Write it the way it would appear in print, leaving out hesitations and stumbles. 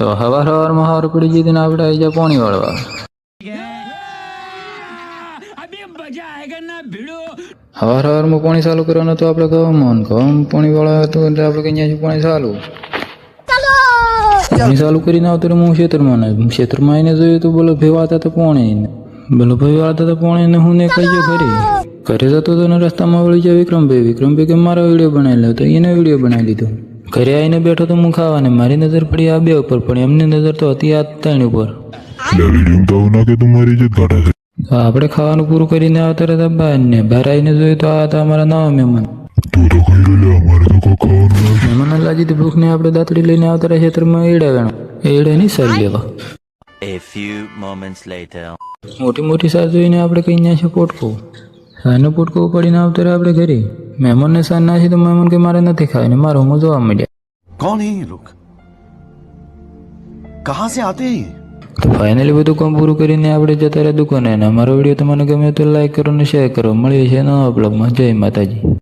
તો સવારમાં હાર પડી જતી ને આપણે આવી જાય પાણી વાળવા. સવારમાં પાણી ચાલુ કરવાનું તો આપણે ઘઉં પાણી વાળા હતું એટલે આપણે કઈ પાણી ચાલુ ચાલુ કરીને આવતો હું ક્ષેત્રમાં આવીને જોયું તો બોલો ભેવાતા તો પાણી બોલો ભાઈ વાળતા તો પાણી ને હું ને કહીએ ઘરે જતો તો રસ્તામાં વળી જાય વિક્રમભાઈ કે મારો વિડીયો બનાવી લો તો એને વિડીયો બનાવી લીધો. ઘરે આવીને બેઠો તો હું ખાવાને મારી નજર પડી આ બે ઉપર પણ એમની નજર તો હતી આ ત્રણ ઉપર. તો આપણે ખાવાનું પૂરું કરીને આવતા રહેતા બહાર આવીને જોયું તો આ હતા અમારા નવા મહેમાન. મહેમાન લાગી તો ભૂખ ને આપણે દાંતડી લઈને આવતા રહ્યા ખેતરમાં એડા વેણા એડા નહીં સારી લેવા. મોટી સાસ જોઈને આપણે કઈ ના છે પોટકો સાનો પોટકો ઉપાડીને આવતા રહ્યા આપણે ઘરે. મહેમાનને સાન નાખી તો મહેમાન કે મારે નથી ખાય ને મારો હું જોવા માંડ્યા. કોણ હે લોગ કહા સે આતે હે? તો ફાઇનલી બધું કામ પૂરું કરીને આપણે જતા રહ્યા દુકાને. અમારો વિડીયો તમને ગમે તો લાઈક કરો ને શેર કરો. મળીએ છીએ નવા બ્લોગમાં. જય માતાજી.